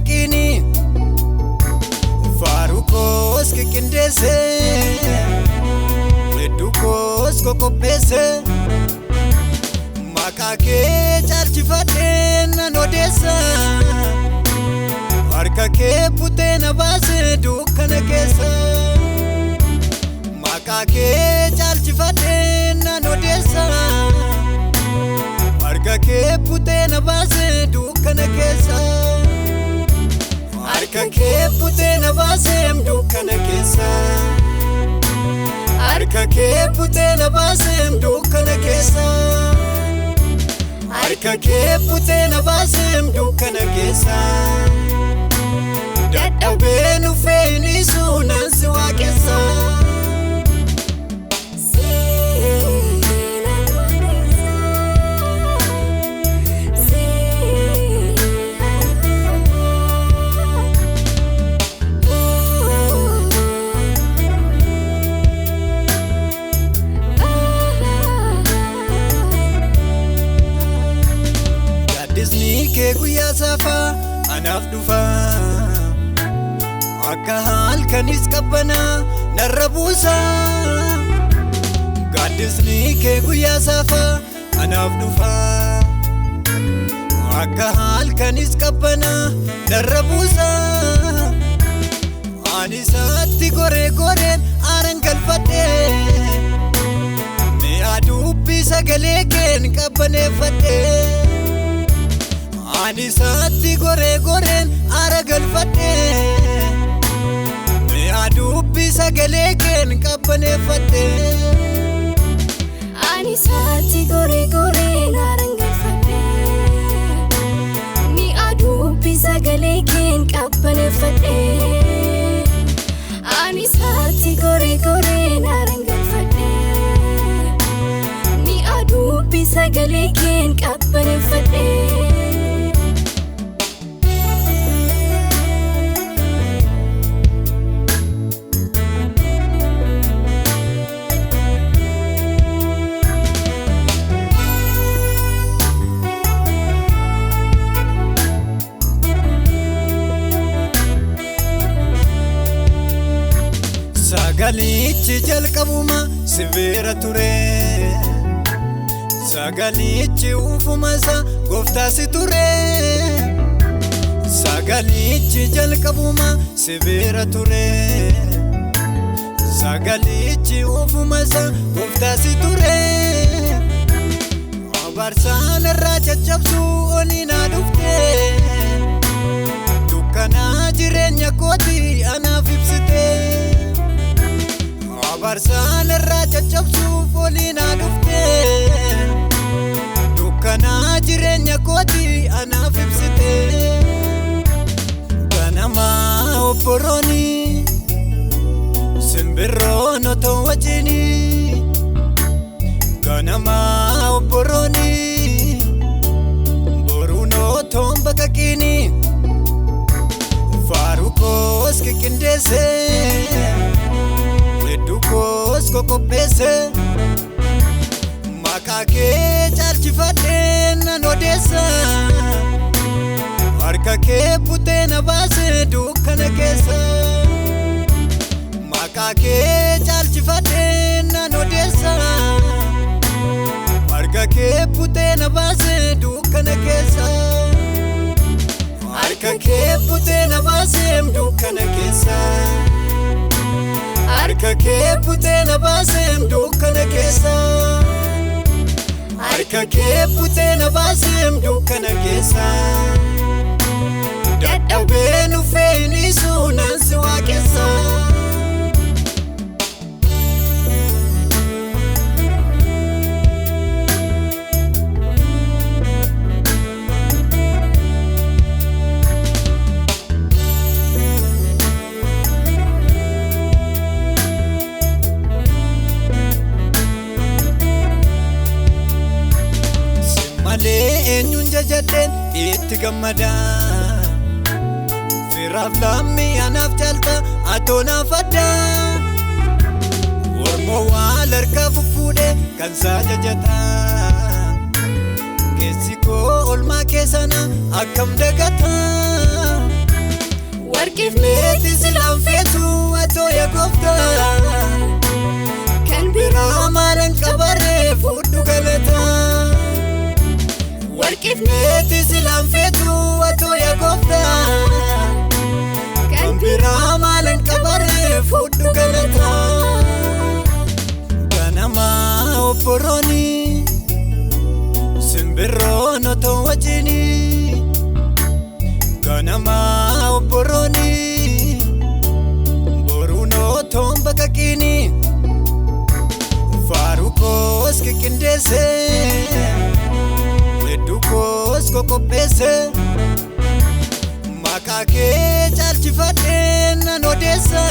baqaqini Farukos kikindese Wedukos kokopese Makake chalchifate nanodesa Arkake putena base dukkana kesa Makake chalchifate nanodesa Arkake putena base dukkana kesa Arkake putena base dukkana kesa Arkake putena base dukkana kesa Arkake putena base dukkana kesa Dadhabenu feeni sunansi waaqessa Ke guyyaa safa anaaf dhufa akka halkanis qabbana narra buusa Gaaddisni ke guyyaa safa anaaf dhufa akka halkanis qabbana narra buusa Ani saatti goreen aaran galfadhe mi'a dubbii sagalee keen qabbaneeffadhe Ani saatti goreen aara galfadhe mi'a dubbii sagalee keen qabbaneeffadhe Ani saatti goreen aara galfadhe mi'a dubbii sagalee keen qabbaneeffadhe Ani saatti goreen aara galfadhe mi'a dubbii sagalee keen qabbaneeffadhe Sagalichi jalqabuma sibiira ture Sagalichi ufumasa gooftaasi ture Sagalichi jalqabuma sibiira ture Sagalichi ufumasa gooftaasi ture Abarsaan irraa caccabsu oniinaa dhufte Dukkanaa jireenya kooti anaaf ibsite Abarsaan irraa caccabsuuf oliinaa dhufte Dukkanaa jireenya kooti anaaf ibsite Ganamaa obborooni simbirroon otoo wajjini Ganamaa obborooni boruun otoon baqaqini Farukos kikindese Wedukos kokopese Makake chalchifate nanodesa Arkake putena base dukkana kesa Makake chalchifate nanodesa Arkake putena base dukkana kesa Arkake putena base dukkana kesa Arkake putena base dukkana kesa Arkake putena base dukkana kesa Dadhabenu feeni sunansi waaqessa Eenyuun jajadheen itti gammada Firaaf lammii anaaf caalta atoo naaf adda Ormoo waal harkaa fuffuudhe kan saa jajata Keessi koo olmaa keessana akkam dagata Warqifneeti silaan feetu atoo yaa gooftaa kan biraa maalan qabarree fuudhu galataa. Warqifneeti silaan feetu atoo yaa gooftaa kan biraa maalan qabarree fuudhu galataa. Ganamaa obborooni simbirroon otoo wajjini. Ganamaa obborooni boruun otoo baqaqini. Faaruu koos kikindeesse wedduu koos kokopheesse. Maqaa kee caalchifadhee nan odeessa.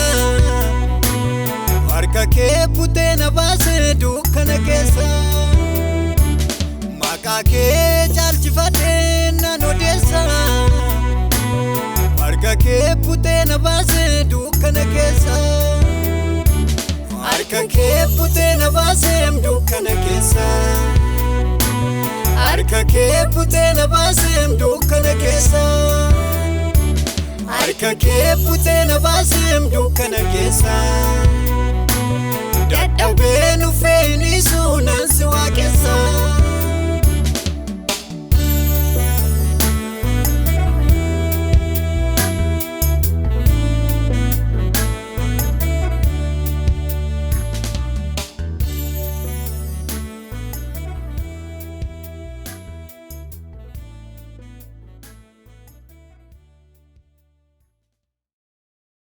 Harka kee butee na baase dukkana keessa. Maqaa kee caalchifadhee nan odeessa. Harka kee butee na baase dukkana keessa. Harka kee butee na baase dukkana keessa. Harka kee butee na baase dukkana keessa. Harka kee butee na baase dukkana keessa. Dadhabee nu fe'inisu nan si waaqessa.